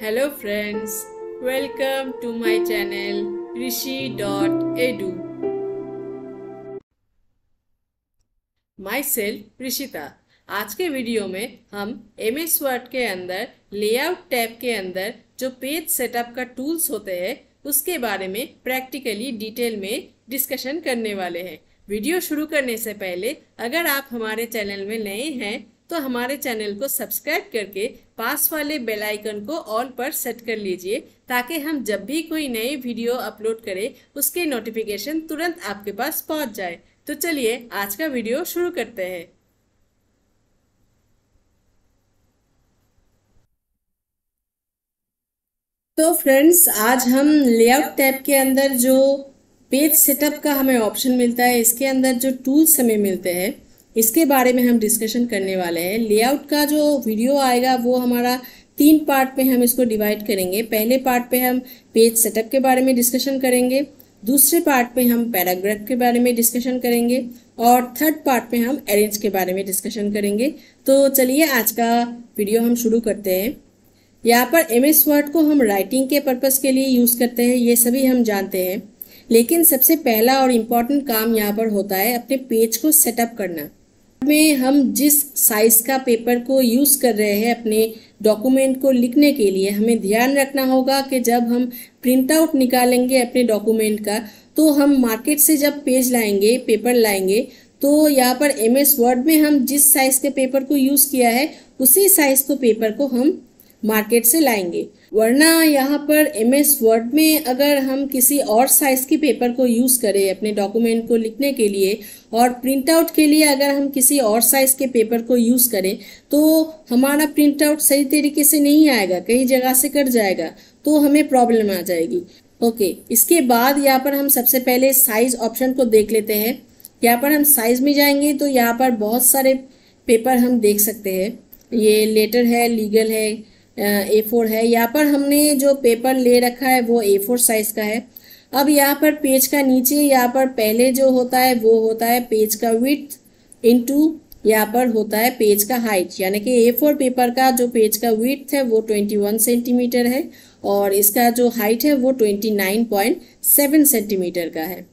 Hello friends, welcome to my channel rishi.edu. Myself Rishita। आज के video में हम MS Word के अंदर लेआउट टैब के अंदर जो पेज सेटअप का टूल्स होते हैं उसके बारे में प्रैक्टिकली डिटेल में डिस्कशन करने वाले हैं। वीडियो शुरू करने से पहले अगर आप हमारे चैनल में नए हैं तो हमारे चैनल को सब्सक्राइब करके पास वाले बेल आइकन को ऑल पर सेट कर लीजिए ताकि हम जब भी कोई नई वीडियो अपलोड करें उसके नोटिफिकेशन तुरंत आपके पास पहुंच जाए। तो चलिए आज का वीडियो शुरू करते हैं। तो फ्रेंड्स, आज हम लेआउट टैब के अंदर जो पेज सेटअप का हमें ऑप्शन मिलता है, इसके अंदर जो टूल्स हमें मिलते हैं इसके बारे में हम डिस्कशन करने वाले हैं। लेआउट का जो वीडियो आएगा वो हमारा 3 पार्ट में हम इसको डिवाइड करेंगे। पहले पार्ट पे हम पेज सेटअप के बारे में डिस्कशन करेंगे, दूसरे पार्ट पे हम पैराग्राफ के बारे में डिस्कशन करेंगे और थर्ड पार्ट पे हम अरेंज के बारे में डिस्कशन करेंगे। तो चलिए आज का वीडियो हम शुरू करते हैं। यहाँ पर MS वर्ड को हम राइटिंग के पर्पस के लिए यूज करते हैं, ये सभी हम जानते हैं, लेकिन सबसे पहला और इम्पोर्टेंट काम यहाँ पर होता है अपने पेज को सेटअप करना। में हम जिस साइज का पेपर को यूज कर रहे हैं अपने डॉक्यूमेंट को लिखने के लिए, हमें ध्यान रखना होगा कि जब हम प्रिंट आउट निकालेंगे अपने डॉक्यूमेंट का तो हम मार्केट से जब पेज लाएंगे, पेपर लाएंगे, तो यहाँ पर MS वर्ड में हम जिस साइज के पेपर को यूज किया है उसी साइज को पेपर को हम मार्केट से लाएंगे। वरना यहाँ पर MS वर्ड में अगर हम किसी और साइज की पेपर को यूज करें अपने डॉक्यूमेंट को लिखने के लिए और प्रिंट आउट के लिए अगर हम किसी और साइज के पेपर को यूज करें तो हमारा प्रिंट आउट सही तरीके से नहीं आएगा, कई जगह से कट जाएगा, तो हमें प्रॉब्लम आ जाएगी। ओके, इसके बाद यहाँ पर हम सबसे पहले साइज ऑप्शन को देख लेते हैं। यहाँ पर हम साइज में जाएंगे तो यहाँ पर बहुत सारे पेपर हम देख सकते हैं। ये लेटर है, लीगल है, A4 है। यहाँ पर हमने जो पेपर ले रखा है वो A4 साइज का है। अब यहाँ पर पेज का नीचे यहाँ पर पहले जो होता है वो होता है पेज का विड्थ इनटू यहाँ पर होता है पेज का हाइट, यानी कि A4 पेपर का जो पेज का विड्थ है वो 21 सेंटीमीटर है और इसका जो हाइट है वो 29.7 सेंटीमीटर का है।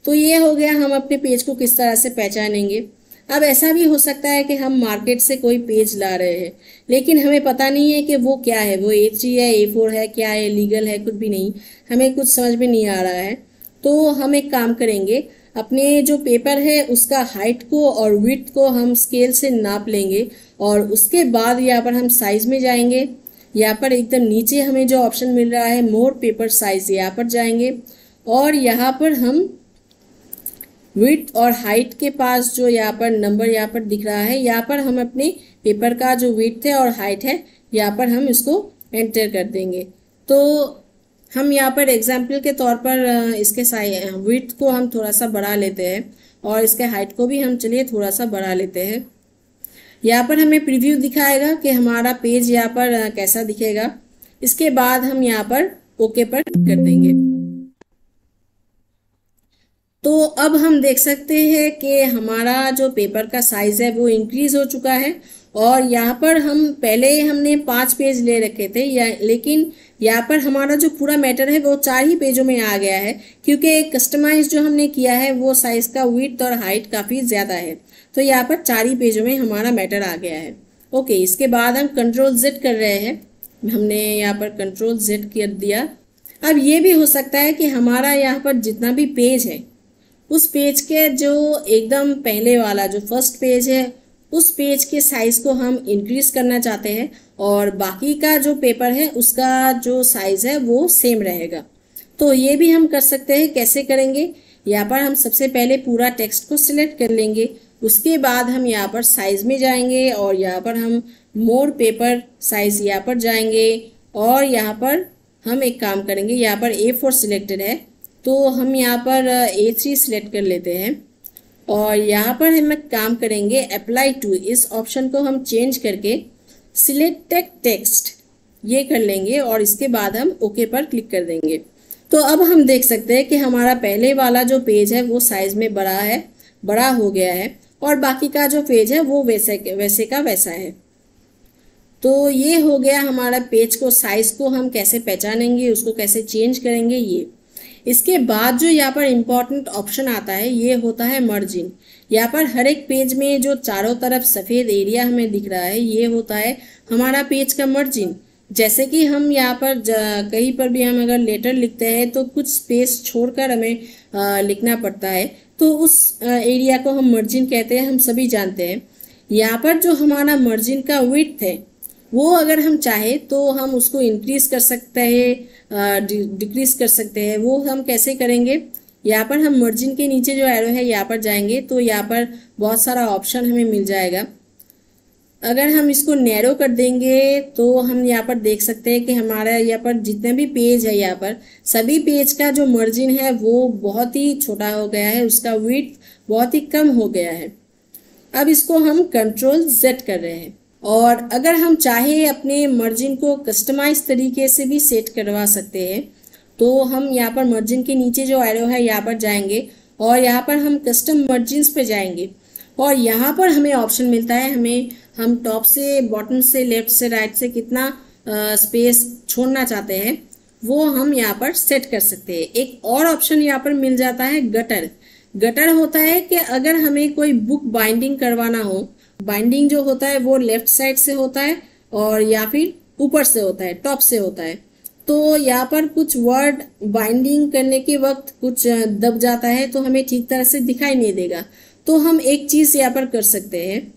तो ये हो गया हम अपने पेज को किस तरह से पहचानेंगे। अब ऐसा भी हो सकता है कि हम मार्केट से कोई पेज ला रहे हैं लेकिन हमें पता नहीं है कि वो क्या है, वो A3 है, A4 है, क्या है, लीगल है, कुछ भी नहीं, हमें कुछ समझ में नहीं आ रहा है। तो हम एक काम करेंगे, अपने जो पेपर है उसका हाइट को और विड्थ को हम स्केल से नाप लेंगे और उसके बाद यहाँ पर हम साइज में जाएंगे। यहाँ पर एकदम नीचे हमें जो ऑप्शन मिल रहा है मोर पेपर साइज, यहाँ पर जाएंगे और यहाँ पर हम विड्थ और हाइट के पास जो यहाँ पर नंबर यहाँ पर दिख रहा है, यहाँ पर हम अपने पेपर का जो विड्थ है और हाइट है यहाँ पर हम इसको एंटर कर देंगे। तो हम यहाँ पर एग्जाम्पल के तौर पर इसके विड्थ को हम थोड़ा सा बढ़ा लेते हैं और इसके हाइट को भी हम चलिए थोड़ा सा बढ़ा लेते हैं। यहाँ पर हमें प्रीव्यू दिखाएगा कि हमारा पेज यहाँ पर कैसा दिखेगा। इसके बाद हम यहाँ पर ओके पर क्लिक कर देंगे। तो अब हम देख सकते हैं कि हमारा जो पेपर का साइज है वो इंक्रीज हो चुका है और यहाँ पर हम पहले हमने 5 पेज ले रखे थे लेकिन यहाँ पर हमारा जो पूरा मैटर है वो 4 ही पेजों में आ गया है क्योंकि कस्टमाइज जो हमने किया है वो साइज का विड्थ और हाइट काफी ज्यादा है। तो यहाँ पर 4 ही पेजों में हमारा मैटर आ गया है। ओके, इसके बाद हम Ctrl+Z कर रहे हैं। हमने यहाँ पर Ctrl+Z कर दिया। अब ये भी हो सकता है कि हमारा यहाँ पर जितना भी पेज है उस पेज के जो एकदम पहले वाला जो फर्स्ट पेज है उस पेज के साइज को हम इंक्रीज करना चाहते हैं और बाकी का जो पेपर है उसका जो साइज है वो सेम रहेगा। तो ये भी हम कर सकते हैं। कैसे करेंगे, यहाँ पर हम सबसे पहले पूरा टेक्स्ट को सिलेक्ट कर लेंगे, उसके बाद हम यहाँ पर साइज में जाएंगे और यहाँ पर हम मोर पेपर साइज यहाँ पर जाएंगे और यहाँ पर हम एक काम करेंगे, यहाँ पर A4 सिलेक्टेड है तो हम यहाँ पर A3 सिलेक्ट कर लेते हैं और यहाँ पर हम एक काम करेंगे अप्लाई टू, इस ऑप्शन को हम चेंज करके सिलेक्ट टेक्स्ट ये कर लेंगे और इसके बाद हम ओके पर क्लिक कर देंगे। तो अब हम देख सकते हैं कि हमारा पहले वाला जो पेज है वो साइज में बड़ा हो गया है और बाकी का जो पेज है वो वैसे का वैसा है। तो ये हो गया हमारा पेज को साइज को हम कैसे पहचानेंगे, उसको कैसे चेंज करेंगे ये। इसके बाद जो यहाँ पर इम्पोर्टेंट ऑप्शन आता है ये होता है मर्जिन। यहाँ पर हर एक पेज में जो चारों तरफ सफ़ेद एरिया हमें दिख रहा है ये होता है हमारा पेज का मर्जिन। जैसे कि हम यहाँ पर कहीं पर भी हम अगर लेटर लिखते हैं तो कुछ स्पेस छोड़कर हमें लिखना पड़ता है, तो उस एरिया को हम मर्जिन कहते हैं, हम सभी जानते हैं। यहाँ पर जो हमारा मर्जिन का विड्थ है वो अगर हम चाहे तो हम उसको इंक्रीज कर सकते हैं, डिक्रीज कर सकते हैं। वो हम कैसे करेंगे, यहाँ पर हम मर्जिन के नीचे जो एरो है यहाँ पर जाएंगे तो यहाँ पर बहुत सारा ऑप्शन हमें मिल जाएगा। अगर हम इसको नैरो कर देंगे तो हम यहाँ पर देख सकते हैं कि हमारा यहाँ पर जितने भी पेज है यहाँ पर सभी पेज का जो मर्जिन है वो बहुत ही छोटा हो गया है, उसका विड्थ बहुत ही कम हो गया है। अब इसको हम कंट्रोल Z कर रहे हैं, और अगर हम चाहे अपने मर्जिन को कस्टमाइज तरीके से भी सेट करवा सकते हैं तो हम यहाँ पर मर्जिन के नीचे जो एरो है यहाँ पर जाएंगे और यहाँ पर हम कस्टम मर्जिन्स पे जाएंगे और यहाँ पर हमें ऑप्शन मिलता है, हम टॉप से बॉटम से लेफ्ट से राइट से कितना स्पेस छोड़ना चाहते हैं वो हम यहाँ पर सेट कर सकते हैं। एक और ऑप्शन यहाँ पर मिल जाता है गटर। गटर होता है कि अगर हमें कोई बुक बाइंडिंग करवाना हो, बाइंडिंग जो होता है वो लेफ्ट साइड से होता है और या फिर ऊपर से होता है, टॉप से होता है, तो यहाँ पर कुछ वर्ड बाइंडिंग करने के वक्त कुछ दब जाता है तो हमें ठीक तरह से दिखाई नहीं देगा। तो हम एक चीज यहाँ पर कर सकते हैं,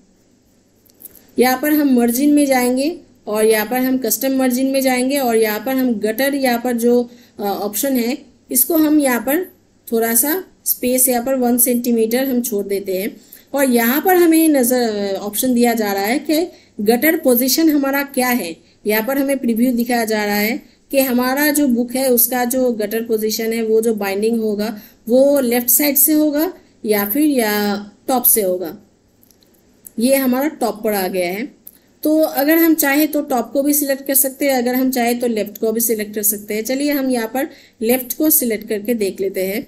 यहाँ पर हम मर्जिन में जाएंगे और यहाँ पर हम कस्टम मर्जिन में जाएंगे और यहाँ पर हम गटर, यहाँ पर जो ऑप्शन है इसको हम यहाँ पर थोड़ा सा स्पेस यहाँ पर 1 सेंटीमीटर हम छोड़ देते हैं और यहाँ पर हमें नजर ऑप्शन दिया जा रहा है कि गटर पोजीशन हमारा क्या है। यहाँ पर हमें प्रीव्यू दिखाया जा रहा है कि हमारा जो बुक है उसका जो गटर पोजीशन है, वो जो बाइंडिंग होगा वो लेफ्ट साइड से होगा या फिर या टॉप से होगा। ये हमारा टॉप पर आ गया है, तो अगर हम चाहे तो टॉप को भी सिलेक्ट कर सकते हैं, अगर हम चाहे तो लेफ्ट को भी सिलेक्ट कर सकते हैं। चलिए हम यहाँ पर लेफ्ट को सिलेक्ट करके देख लेते हैं।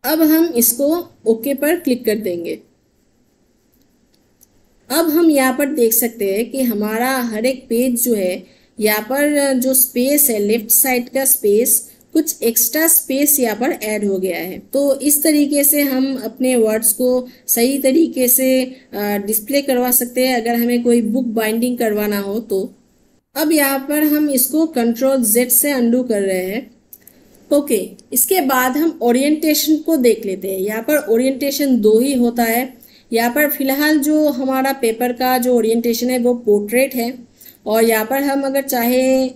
अब हम इसको ओके पर क्लिक कर देंगे। अब हम यहाँ पर देख सकते हैं कि हमारा हर एक पेज जो है यहाँ पर जो स्पेस है लेफ्ट साइड का स्पेस, कुछ एक्स्ट्रा स्पेस यहाँ पर ऐड हो गया है। तो इस तरीके से हम अपने वर्ड्स को सही तरीके से डिस्प्ले करवा सकते हैं अगर हमें कोई बुक बाइंडिंग करवाना हो तो। अब यहाँ पर हम इसको कंट्रोल Z से अंडू कर रहे हैं। ओके, इसके बाद हम ओरिएंटेशन को देख लेते हैं। यहाँ पर ओरिएंटेशन 2 ही होता है। यहाँ पर फिलहाल जो हमारा पेपर का जो ओरिएंटेशन है वो पोर्ट्रेट है और यहाँ पर हम अगर चाहे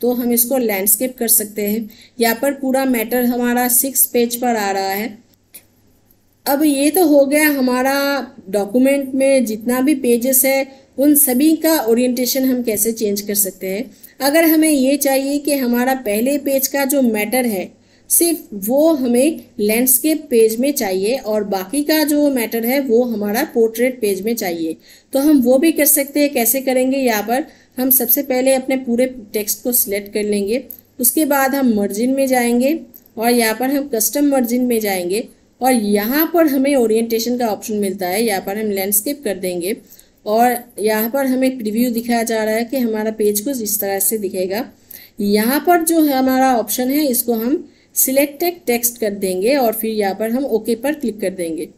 तो हम इसको लैंडस्केप कर सकते हैं। यहाँ पर पूरा मैटर हमारा 6 पेज पर आ रहा है। अब ये तो हो गया हमारा डॉक्यूमेंट में जितना भी पेजेस है उन सभी का ओरिएंटेशन हम कैसे चेंज कर सकते हैं। अगर हमें ये चाहिए कि हमारा पहले पेज का जो मैटर है सिर्फ वो हमें लैंडस्केप पेज में चाहिए और बाकी का जो मैटर है वो हमारा पोर्ट्रेट पेज में चाहिए, तो हम वो भी कर सकते हैं। कैसे करेंगे, यहाँ पर हम सबसे पहले अपने पूरे टेक्स्ट को सिलेक्ट कर लेंगे, उसके बाद हम मर्जिन में जाएंगे और यहाँ पर हम कस्टम मर्जिन में जाएंगे और यहाँ पर हमें ओरिएंटेशन का ऑप्शन मिलता है। यहाँ पर हम लैंडस्केप कर देंगे और यहाँ पर हमें प्रीव्यू दिखाया जा रहा है कि हमारा पेज कुछ इस तरह से दिखेगा। यहाँ पर जो है हमारा ऑप्शन है इसको हम सिलेक्टेड टेक्स्ट कर देंगे और फिर यहाँ पर हम ओके पर क्लिक कर देंगे।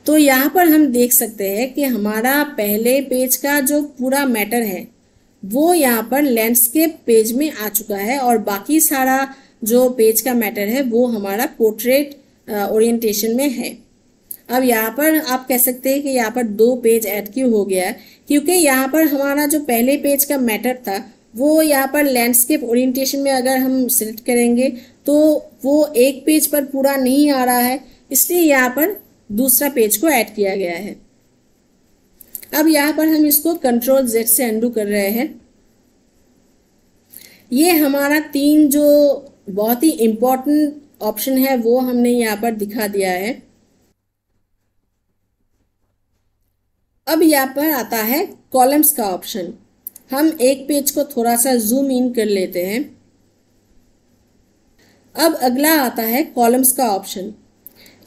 तो यहाँ पर हम देख सकते हैं कि हमारा पहले पेज का जो पूरा मैटर है वो यहाँ पर लैंडस्केप पेज में आ चुका है और बाकी सारा जो पेज का मैटर है वो हमारा पोर्ट्रेट ओरिएंटेशन में है। अब यहाँ पर आप कह सकते हैं कि यहाँ पर 2 पेज ऐड क्यों हो गया है, क्योंकि यहाँ पर हमारा जो पहले पेज का मैटर था वो यहाँ पर लैंडस्केप ओरिएंटेशन में अगर हम सिलेक्ट करेंगे तो वो एक पेज पर पूरा नहीं आ रहा है, इसलिए यहाँ पर दूसरा पेज को ऐड किया गया है। अब यहाँ पर हम इसको कंट्रोल Z से अंडू कर रहे हैं। ये हमारा 3 जो बहुत ही इम्पोर्टेंट ऑप्शन है वो हमने यहाँ पर दिखा दिया है। अब यहाँ पर आता है कॉलम्स का ऑप्शन। हम एक पेज को थोड़ा सा जूम इन कर लेते हैं। अब अगला आता है कॉलम्स का ऑप्शन।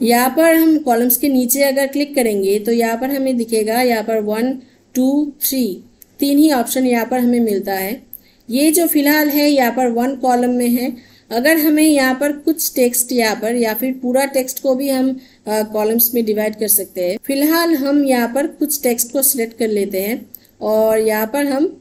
यहाँ पर हम कॉलम्स के नीचे अगर क्लिक करेंगे तो यहाँ पर हमें दिखेगा, यहाँ पर 1 2 3 तीन ही ऑप्शन यहाँ पर हमें मिलता है। ये जो फिलहाल है यहाँ पर 1 कॉलम में है। अगर हमें यहाँ पर कुछ टेक्स्ट यहाँ पर या फिर पूरा टेक्स्ट को भी हम कॉलम्स में डिवाइड कर सकते हैं। फिलहाल हम यहाँ पर कुछ टेक्स्ट को सिलेक्ट कर लेते हैं और यहाँ पर हम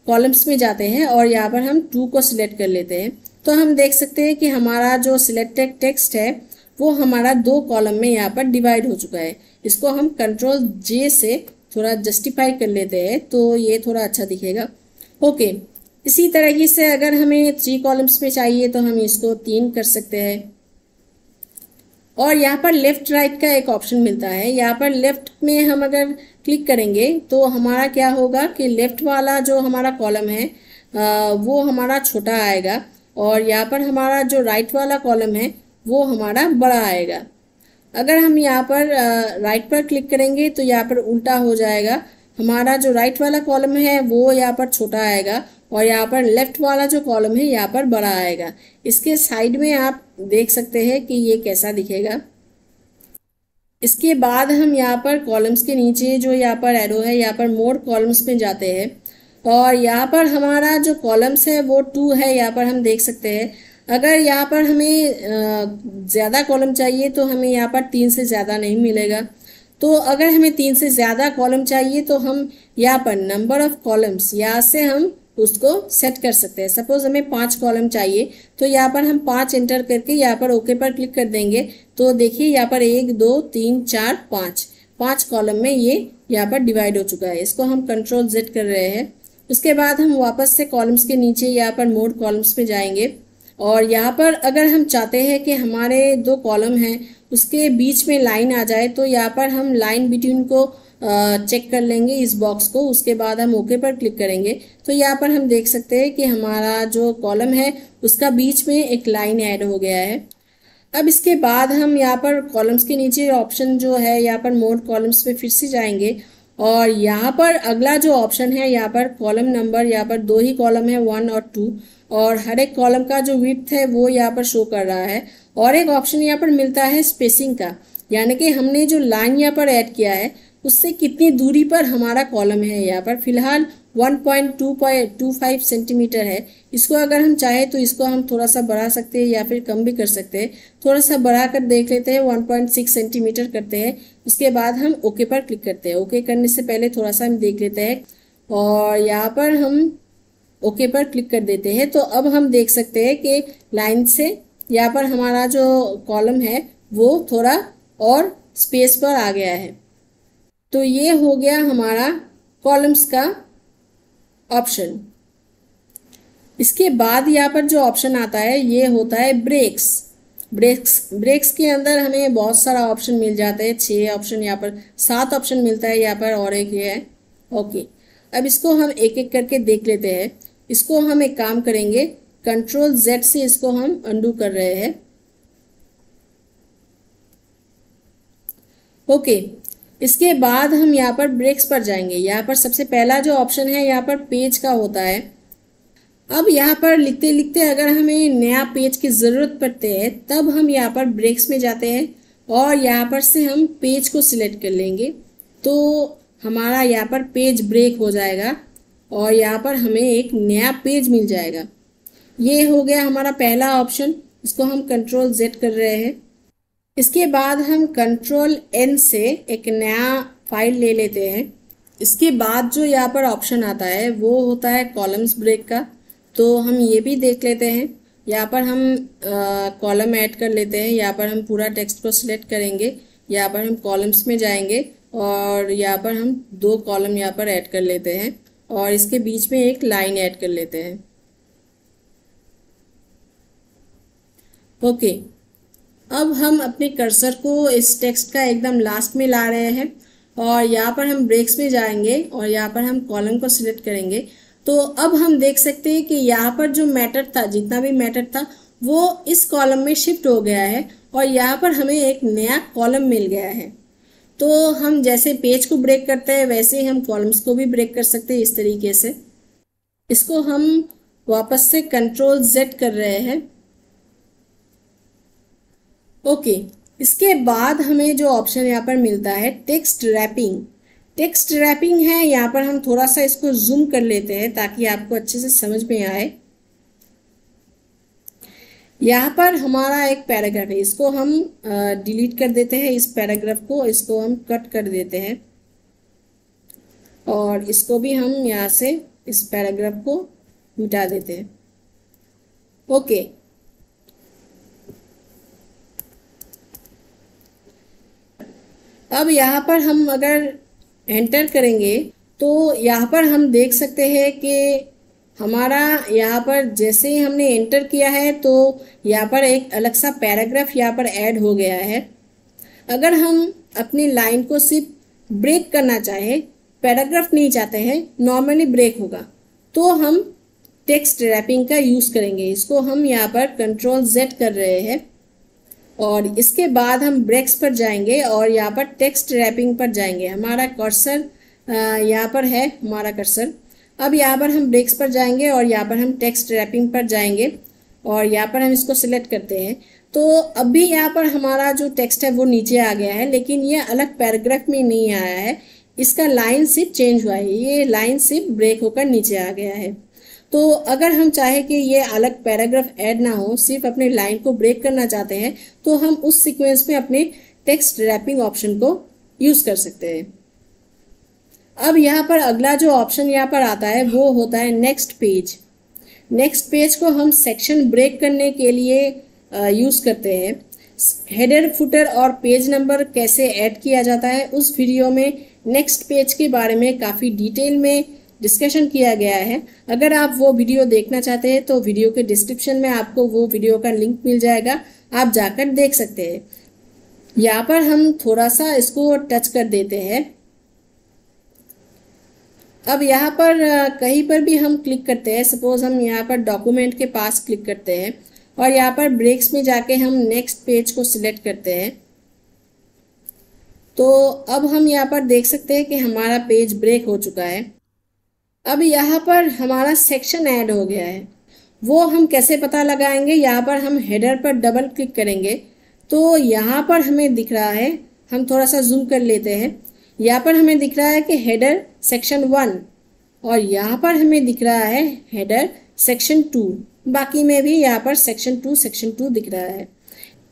कॉलम्स में जाते हैं और यहाँ पर हम 2 को सिलेक्ट कर लेते हैं। तो हम देख सकते हैं कि हमारा जो सिलेक्टेड टेक्स्ट है वो हमारा 2 कॉलम में यहाँ पर डिवाइड हो चुका है। इसको हम कंट्रोल जे से थोड़ा जस्टिफाई कर लेते हैं तो ये थोड़ा अच्छा दिखेगा। ओके, इसी तरीके से अगर हमें 3 कॉलम्स में चाहिए तो हम इसको 3 कर सकते हैं। और यहाँ पर लेफ्ट राइट का एक ऑप्शन मिलता है। यहाँ पर लेफ्ट में हम अगर क्लिक करेंगे तो हमारा क्या होगा कि लेफ्ट वाला जो हमारा कॉलम है वो हमारा छोटा आएगा और यहाँ पर हमारा जो राइट वाला कॉलम है वो हमारा बड़ा आएगा। अगर हम यहाँ पर राइट पर क्लिक करेंगे तो यहाँ पर उल्टा हो जाएगा। हमारा जो राइट वाला कॉलम है वो यहाँ पर छोटा आएगा और यहाँ पर लेफ्ट वाला जो कॉलम है यहाँ पर बड़ा आएगा। इसके साइड में आप देख सकते हैं कि ये कैसा दिखेगा। इसके बाद हम यहाँ पर कॉलम्स के नीचे जो यहाँ पर एरो है यहाँ पर मोर कॉलम्स में जाते हैं और यहाँ पर हमारा जो कॉलम्स है वो 2 है। यहाँ पर हम देख सकते हैं अगर यहाँ पर हमें ज़्यादा कॉलम चाहिए तो हमें यहाँ पर 3 से ज़्यादा नहीं मिलेगा। तो अगर हमें 3 से ज़्यादा कॉलम चाहिए तो हम यहाँ पर नंबर ऑफ कॉलम्स यहाँ से हम उसको सेट कर सकते हैं। सपोज हमें 5 कॉलम चाहिए तो यहाँ पर हम 5 एंटर करके यहाँ पर ओके पर क्लिक कर देंगे तो देखिए यहाँ पर 1 2 3 4 5 कॉलम में ये यहाँ पर डिवाइड हो चुका है। इसको हम कंट्रोल जेड कर रहे हैं। उसके बाद हम वापस से कॉलम्स के नीचे यहाँ पर मोड कॉलम्स पे जाएंगे और यहाँ पर अगर हम चाहते हैं कि हमारे 2 कॉलम हैं उसके बीच में लाइन आ जाए तो यहाँ पर हम लाइन बिटवीन को चेक कर लेंगे इस बॉक्स को। उसके बाद हम ओके पर क्लिक करेंगे तो यहाँ पर हम देख सकते हैं कि हमारा जो कॉलम है उसका बीच में एक लाइन ऐड हो गया है। अब इसके बाद हम यहाँ पर कॉलम्स के नीचे ऑप्शन जो है यहाँ पर मोड कॉलम्स पे फिर से जाएंगे और यहाँ पर अगला जो ऑप्शन है यहाँ पर कॉलम नंबर, यहाँ पर 2 ही कॉलम है 1 और 2 और हर एक कॉलम का जो विड्थ है वो यहाँ पर शो कर रहा है। और एक ऑप्शन यहाँ पर मिलता है स्पेसिंग का, यानी कि हमने जो लाइन यहाँ पर ऐड किया है उससे कितनी दूरी पर हमारा कॉलम है। यहाँ पर फिलहाल 1.25 सेंटीमीटर है। इसको अगर हम चाहें तो इसको हम थोड़ा सा बढ़ा सकते हैं या फिर कम भी कर सकते हैं। थोड़ा सा बढ़ा कर देख लेते हैं, 1.6 सेंटीमीटर करते हैं। उसके बाद हम ओके पर क्लिक करते हैं। ओके करने से पहले थोड़ा सा हम देख लेते हैं और यहाँ पर हम ओके पर क्लिक कर देते हैं। तो अब हम देख सकते हैं कि लाइन से यहाँ पर हमारा जो कॉलम है वो थोड़ा और स्पेस पर आ गया है। तो ये हो गया हमारा कॉलम्स का ऑप्शन। इसके बाद यहाँ पर जो ऑप्शन आता है ये होता है ब्रेक्स के अंदर हमें बहुत सारा ऑप्शन मिल जाता है। 6 ऑप्शन, यहाँ पर 7 ऑप्शन मिलता है यहाँ पर और एक ये है। ओके, अब इसको हम एक एक करके देख लेते हैं। इसको हम एक काम करेंगे, कंट्रोल जेड से इसको हम अंडू कर रहे हैं। ओके, इसके बाद हम यहाँ पर ब्रेक्स पर जाएंगे। यहाँ पर सबसे पहला जो ऑप्शन है यहाँ पर पेज का होता है। अब यहाँ पर लिखते लिखते अगर हमें नया पेज की ज़रूरत पड़ती है तब हम यहाँ पर ब्रेक्स में जाते हैं और यहाँ पर से हम पेज को सिलेक्ट कर लेंगे तो हमारा यहाँ पर पेज ब्रेक हो जाएगा और यहाँ पर हमें एक नया पेज मिल जाएगा। ये हो गया हमारा पहला ऑप्शन। इसको हम कंट्रोल जेड कर रहे हैं। इसके बाद हम कंट्रोल एन से एक नया फाइल ले लेते हैं। इसके बाद जो यहाँ पर ऑप्शन आता है वो होता है कॉलम्स ब्रेक का, तो हम ये भी देख लेते हैं। यहाँ पर हम कॉलम ऐड कर लेते हैं। यहाँ पर हम पूरा टेक्स्ट को सिलेक्ट करेंगे। यहाँ पर हम कॉलम्स में जाएंगे और यहाँ पर हम 2 कॉलम यहाँ पर ऐड कर लेते हैं और इसके बीच में एक लाइन ऐड कर लेते हैं। ओके, अब हम अपने कर्सर को इस टेक्स्ट का एकदम लास्ट में ला रहे हैं और यहाँ पर हम ब्रेक्स में जाएंगे और यहाँ पर हम कॉलम को सिलेक्ट करेंगे। तो अब हम देख सकते हैं कि यहाँ पर जो मैटर था, जितना भी मैटर था वो इस कॉलम में शिफ्ट हो गया है और यहाँ पर हमें एक नया कॉलम मिल गया है। तो हम जैसे पेज को ब्रेक करते हैं वैसे ही हम कॉलम्स को भी ब्रेक कर सकते हैं इस तरीके से। इसको हम वापस से कंट्रोल जेड कर रहे हैं। ओके, इसके बाद हमें जो ऑप्शन यहाँ पर मिलता है टेक्स्ट रैपिंग। टेक्स्ट रैपिंग है, यहाँ पर हम थोड़ा सा इसको जूम कर लेते हैं ताकि आपको अच्छे से समझ में आए। यहाँ पर हमारा एक पैराग्राफ है, इसको हम डिलीट कर देते हैं। इस पैराग्राफ को इसको हम कट कर देते हैं और इसको भी हम यहाँ से इस पैराग्राफ को मिटा देते हैं। ओके, अब यहाँ पर हम अगर एंटर करेंगे तो यहाँ पर हम देख सकते हैं कि हमारा यहाँ पर जैसे ही हमने एंटर किया है तो यहाँ पर एक अलग सा पैराग्राफ यहाँ पर ऐड हो गया है। अगर हम अपनी लाइन को सिर्फ ब्रेक करना चाहे, पैराग्राफ नहीं चाहते हैं, नॉर्मली ब्रेक होगा, तो हम टेक्स्ट रैपिंग का यूज़ करेंगे। इसको हम यहाँ पर Ctrl+Z कर रहे हैं और इसके बाद हम ब्रेक्स पर जाएंगे और यहाँ पर टेक्स्ट रैपिंग पर जाएंगे। हमारा कर्सर यहाँ पर है, हमारा कर्सर। अब यहाँ पर हम ब्रेक्स पर जाएंगे और यहाँ पर हम टेक्स्ट रैपिंग पर जाएंगे और यहाँ पर हम इसको सिलेक्ट करते हैं। तो अभी यहाँ पर हमारा जो टेक्स्ट है वो नीचे आ गया है, लेकिन ये अलग पैराग्राफ में नहीं आया है, इसका लाइन सिर्फ चेंज हुआ है, ये लाइन सिर्फ ब्रेक होकर नीचे आ गया है। तो अगर हम चाहे कि ये अलग पैराग्राफ ऐड ना हो, सिर्फ अपने लाइन को ब्रेक करना चाहते हैं, तो हम उस सीक्वेंस में अपने टेक्स्ट रैपिंग ऑप्शन को यूज कर सकते हैं। अब यहाँ पर अगला जो ऑप्शन यहाँ पर आता है वो होता है नेक्स्ट पेज। नेक्स्ट पेज को हम सेक्शन ब्रेक करने के लिए यूज करते हैं। हेडर, फुटर और पेज नंबर कैसे ऐड किया जाता है उस वीडियो में नेक्स्ट पेज के बारे में काफ़ी डिटेल में डिस्कशन किया गया है। अगर आप वो वीडियो देखना चाहते हैं तो वीडियो के डिस्क्रिप्शन में आपको वो वीडियो का लिंक मिल जाएगा, आप जाकर देख सकते हैं। यहाँ पर हम थोड़ा सा इसको टच कर देते हैं। अब यहाँ पर कहीं पर भी हम क्लिक करते हैं, सपोज हम यहाँ पर डॉक्यूमेंट के पास क्लिक करते हैं और यहाँ पर ब्रेक्स में जाके हम नेक्स्ट पेज को सिलेक्ट करते हैं, तो अब हम यहाँ पर देख सकते हैं कि हमारा पेज ब्रेक हो चुका है। अब यहाँ पर हमारा सेक्शन ऐड हो गया है, वो हम कैसे पता लगाएंगे? यहाँ पर हम हेडर पर डबल क्लिक करेंगे तो यहाँ पर हमें दिख रहा है, हम थोड़ा सा जूम कर लेते हैं, यहाँ पर हमें दिख रहा है कि हेडर सेक्शन 1 और यहाँ पर हमें दिख रहा है हेडर सेक्शन 2। बाकी में भी यहाँ पर सेक्शन 2 दिख रहा है।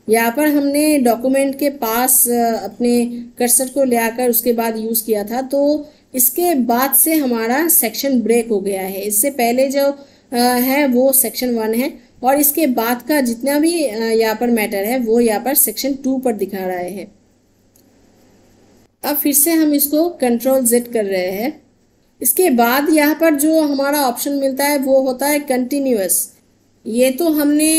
यहाँ पर हमने डॉक्यूमेंट के पास अपने कर्सर को ले आकर उसके बाद यूज़ किया था, तो इसके बाद से हमारा सेक्शन ब्रेक हो गया है। इससे पहले जो है वो सेक्शन 1 है और इसके बाद का जितना भी यहाँ पर मैटर है वो यहाँ पर सेक्शन 2 पर दिखा रहा है। अब फिर से हम इसको Ctrl+Z कर रहे हैं। इसके बाद यहाँ पर जो हमारा ऑप्शन मिलता है वो होता है कंटिन्यूअस। ये तो हमने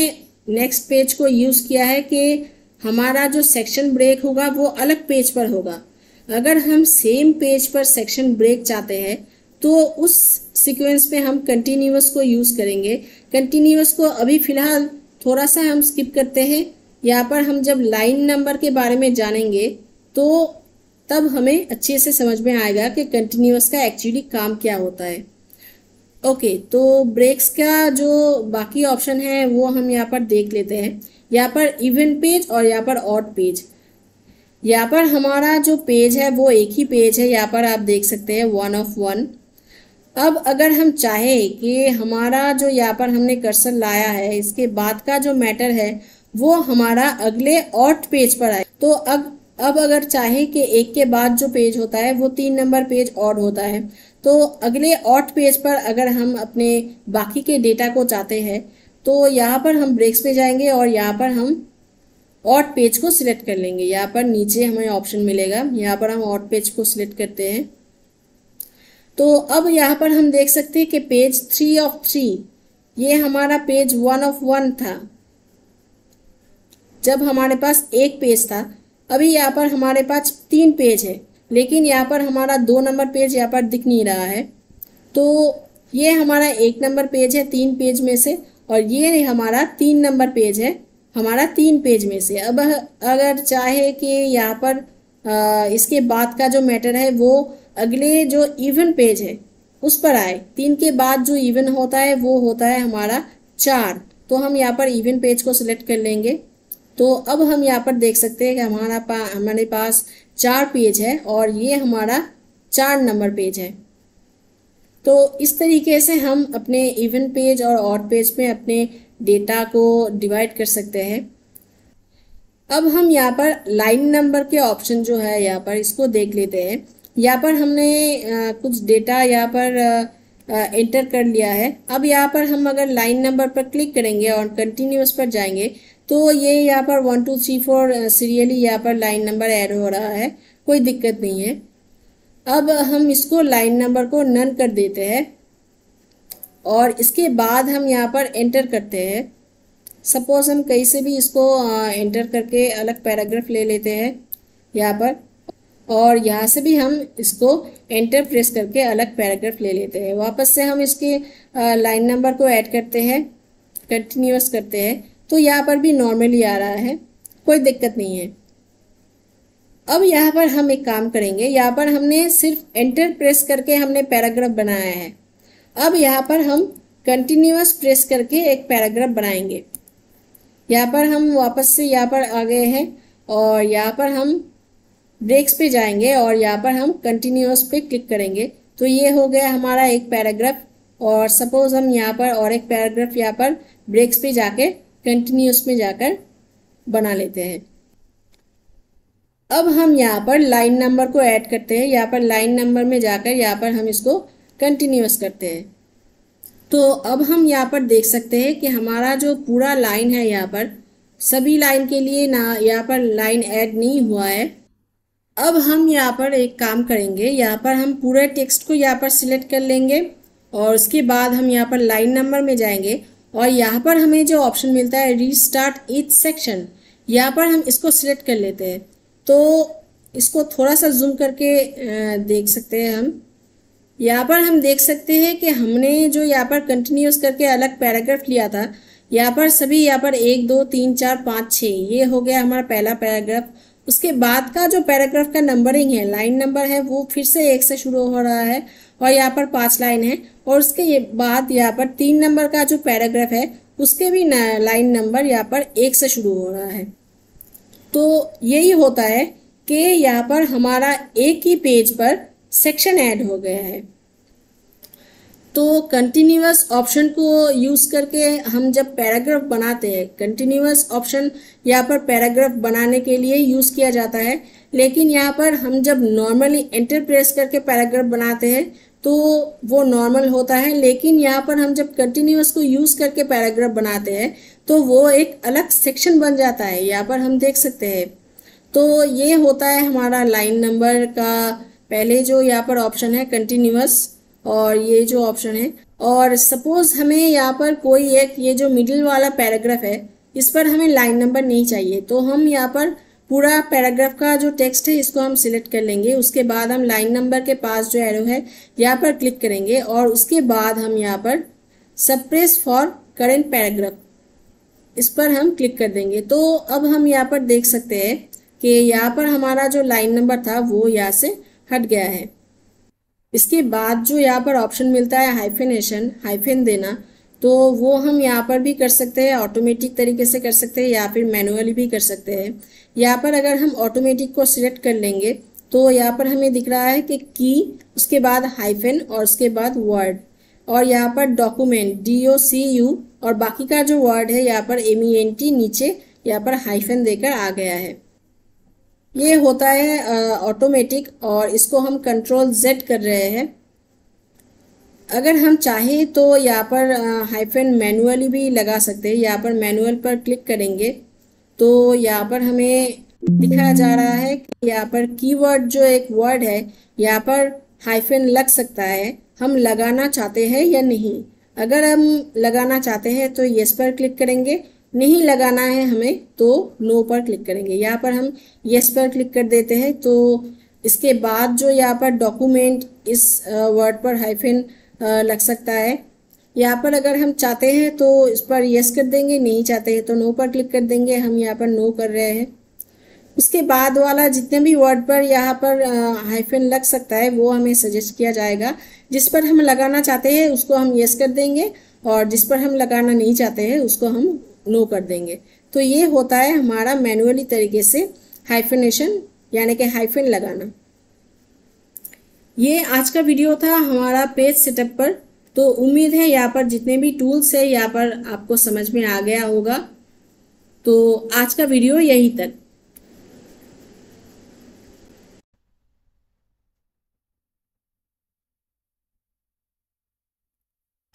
नेक्स्ट पेज को यूज़ किया है कि हमारा जो सेक्शन ब्रेक होगा वो अलग पेज पर होगा। अगर हम सेम पेज पर सेक्शन ब्रेक चाहते हैं तो उस सीक्वेंस में हम कंटिन्यूअस को यूज़ करेंगे। कंटिन्यूअस को अभी फ़िलहाल थोड़ा सा हम स्किप करते हैं। यहाँ पर हम जब लाइन नंबर के बारे में जानेंगे तो तब हमें अच्छे से समझ में आएगा कि कंटिन्यूअस का एक्चुअली काम क्या होता है। ओके, तो ब्रेक्स का जो बाकी ऑप्शन है वो हम यहाँ पर देख लेते हैं। यहाँ पर इवन पेज और यहाँ पर ऑड पेज। यहाँ पर हमारा जो पेज है वो एक ही पेज है, यहाँ पर आप देख सकते हैं 1 of 1। अब अगर हम चाहें कि हमारा जो यहाँ पर हमने कर्सर लाया है इसके बाद का जो मैटर है वो हमारा अगले ऑड पेज पर आए, तो अब अगर चाहे कि एक के बाद जो पेज होता है वो 3 नंबर पेज ऑड होता है, तो अगले ऑड पेज पर अगर हम अपने बाकी के डेटा को चाहते हैं तो यहाँ पर हम ब्रेक्स पे जाएंगे और यहाँ पर हम ऑड पेज को सिलेक्ट कर लेंगे। यहाँ पर नीचे हमें ऑप्शन मिलेगा, यहाँ पर हम ऑड पेज को सिलेक्ट करते हैं। तो अब यहाँ पर हम देख सकते हैं कि पेज 3 of 3 ये हमारा पेज 1 of 1 था जब हमारे पास एक पेज था। अभी यहाँ पर हमारे पास 3 पेज है, लेकिन यहाँ पर हमारा 2 नंबर पेज यहाँ पर दिख नहीं रहा है। तो ये हमारा 1 नंबर पेज है 3 पेज में से और ये हमारा 3 नंबर पेज है हमारा 3 पेज में से। अब अगर चाहे कि यहाँ पर इसके बाद का जो मैटर है वो अगले जो इवन पेज है उस पर आए, 3 के बाद जो इवन होता है वो होता है हमारा 4। तो हम यहाँ पर इवन पेज को सिलेक्ट कर लेंगे। तो अब हम यहाँ पर देख सकते हैं कि हमारे पास 4 पेज है और ये हमारा 4 नंबर पेज है। तो इस तरीके से हम अपने इवन पेज और ऑड पेज में अपने डेटा को डिवाइड कर सकते हैं। अब हम यहाँ पर लाइन नंबर के ऑप्शन जो है यहाँ पर इसको देख लेते हैं। यहाँ पर हमने कुछ डेटा यहाँ पर एंटर कर लिया है। अब यहाँ पर हम अगर लाइन नंबर पर क्लिक करेंगे और कंटिन्यूअस पर जाएंगे तो ये यहाँ पर 1 2 3 4 सीरियली यहाँ पर लाइन नंबर ऐड हो रहा है, कोई दिक्कत नहीं है। अब हम इसको लाइन नंबर को नन कर देते हैं और इसके बाद हम यहाँ पर एंटर करते हैं। सपोज हम कहीं से भी इसको एंटर करके अलग पैराग्राफ ले लेते हैं यहाँ पर, और यहाँ से भी हम इसको एंटर प्रेस करके अलग पैराग्राफ ले लेते हैं। वापस से हम इसके लाइन नंबर को ऐड करते हैं, कंटिन्यूअस करते हैं, तो यहाँ पर भी नॉर्मली आ रहा है, कोई दिक्कत नहीं है। अब यहाँ पर हम एक काम करेंगे, यहाँ पर हमने सिर्फ एंटर प्रेस करके हमने पैराग्राफ बनाया है। अब यहाँ पर हम कंटिन्यूअस प्रेस करके एक पैराग्राफ बनाएंगे। यहाँ पर हम वापस से यहाँ पर आ गए हैं और यहाँ पर हम ब्रेक्स पे जाएंगे और यहाँ पर हम कंटिन्यूअस पे क्लिक करेंगे। तो ये हो गया हमारा एक पैराग्राफ। और सपोज हम यहाँ पर और एक पैराग्राफ यहाँ पर ब्रेक्स पे जाके कंटिन्यूअस में जाकर बना लेते हैं। अब हम यहाँ पर लाइन नंबर को ऐड करते हैं। यहाँ पर लाइन नंबर में जाकर यहाँ पर हम इसको कंटिन्यूअस करते हैं। तो अब हम यहाँ पर देख सकते हैं कि हमारा जो पूरा लाइन है यहाँ पर सभी लाइन के लिए ना यहाँ पर लाइन ऐड नहीं हुआ है। अब हम यहाँ पर एक काम करेंगे, यहाँ पर हम पूरे टेक्स्ट को यहाँ पर सिलेक्ट कर लेंगे और उसके बाद हम यहाँ पर लाइन नंबर में जाएंगे और यहाँ पर हमें जो ऑप्शन मिलता है रीस्टार्ट ईच सेक्शन, यहाँ पर हम इसको सिलेक्ट कर लेते हैं। तो इसको थोड़ा सा जूम करके देख सकते हैं हम। यहाँ पर हम देख सकते हैं कि हमने जो यहाँ पर कंटिन्यूअस करके अलग पैराग्राफ लिया था, यहाँ पर सभी यहाँ पर 1 2 3 4 5 6 ये हो गया हमारा पहला पैराग्राफ। उसके बाद का जो पैराग्राफ का नंबरिंग है, लाइन नंबर है, वो फिर से 1 से शुरू हो रहा है और यहाँ पर 5 लाइन है। और उसके बाद यहाँ पर 3 नंबर का जो पैराग्राफ है उसके भी लाइन नंबर यहाँ पर 1 से शुरू हो रहा है। तो यही होता है कि यहाँ पर हमारा एक ही पेज पर सेक्शन ऐड हो गया है। तो कंटिन्यूअस ऑप्शन को यूज करके हम जब पैराग्राफ बनाते हैं, कंटिन्यूअस ऑप्शन यहाँ पर पैराग्राफ बनाने के लिए यूज किया जाता है, लेकिन यहाँ पर हम जब नॉर्मली एंटर प्रेस करके पैराग्राफ बनाते हैं तो वो नॉर्मल होता है। लेकिन यहाँ पर हम जब कंटिन्यूअस को यूज करके पैराग्राफ बनाते हैं तो वो एक अलग सेक्शन बन जाता है, यहाँ पर हम देख सकते हैं। तो ये होता है हमारा लाइन नंबर का पहले जो यहाँ पर ऑप्शन है कंटिन्यूअस, और ये जो ऑप्शन है। और सपोज हमें यहाँ पर कोई एक ये जो मिडिल वाला पैराग्राफ है इस पर हमें लाइन नंबर नहीं चाहिए, तो हम यहाँ पर पूरा पैराग्राफ का जो टेक्स्ट है इसको हम सिलेक्ट कर लेंगे। उसके बाद हम लाइन नंबर के पास जो एरो है यहाँ पर क्लिक करेंगे और उसके बाद हम यहाँ पर सप्रेस फॉर करेंट पैराग्राफ इस पर हम क्लिक कर देंगे। तो अब हम यहाँ पर देख सकते हैं कि यहाँ पर हमारा जो लाइन नंबर था वो यहाँ से हट गया है। इसके बाद जो यहाँ पर ऑप्शन मिलता है हाइफेनेशन, हाइफेन देना, तो वो हम यहाँ पर भी कर सकते हैं, ऑटोमेटिक तरीके से कर सकते हैं या फिर मैनुअली भी कर सकते हैं। यहाँ पर अगर हम ऑटोमेटिक को सिलेक्ट कर लेंगे तो यहाँ पर हमें दिख रहा है कि की, उसके बाद हाइफेन और उसके बाद वर्ड, और यहाँ पर डॉक्यूमेंट DOCU और बाकी का जो वर्ड है यहाँ पर MENT नीचे यहाँ पर हाइफेन देकर आ गया है। ये होता है ऑटोमेटिक और इसको हम कंट्रोल Z कर रहे हैं। अगर हम चाहें तो यहाँ पर हाइफेन मैनुअली भी लगा सकते हैं। यहाँ पर मैनुअल पर क्लिक करेंगे तो यहाँ पर हमें दिखाया जा रहा है कि यहाँ पर कीवर्ड जो एक वर्ड है यहाँ पर हाइफेन लग सकता है, हम लगाना चाहते हैं या नहीं। अगर हम लगाना चाहते हैं तो यस पर क्लिक करेंगे, नहीं लगाना है हमें तो नो पर क्लिक करेंगे। यहाँ पर हम यस पर क्लिक कर देते हैं। तो इसके बाद जो यहाँ पर डॉक्यूमेंट इस वर्ड पर हाइफेन लग सकता है। यहाँ पर अगर हम चाहते हैं तो इस पर यस कर देंगे, नहीं चाहते हैं तो नो पर क्लिक कर देंगे। हम यहाँ पर नो कर रहे हैं। उसके बाद वाला जितने भी वर्ड पर यहाँ पर हाइफेन लग सकता है वो हमें सजेस्ट किया जाएगा। जिस पर हम लगाना चाहते हैं उसको हम यस कर देंगे और जिस पर हम लगाना नहीं चाहते हैं उसको हम नो कर देंगे। तो ये होता है हमारा मैनुअली तरीके से हाइफिनेशन यानी कि हाइफिन लगाना। ये आज का वीडियो था हमारा पेज सेटअप पर। तो उम्मीद है यहाँ पर जितने भी टूल्स है यहाँ पर आपको समझ में आ गया होगा। तो आज का वीडियो यहीं तक।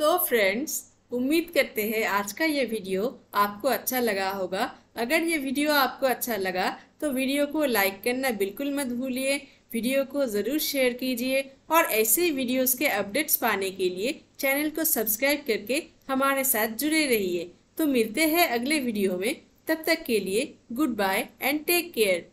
तो फ्रेंड्स, उम्मीद करते हैं आज का ये वीडियो आपको अच्छा लगा होगा। अगर ये वीडियो आपको अच्छा लगा तो वीडियो को लाइक करना बिल्कुल मत भूलिए, वीडियो को ज़रूर शेयर कीजिए और ऐसे ही वीडियोस के अपडेट्स पाने के लिए चैनल को सब्सक्राइब करके हमारे साथ जुड़े रहिए। तो मिलते हैं अगले वीडियो में, तब तक के लिए good bye and take care.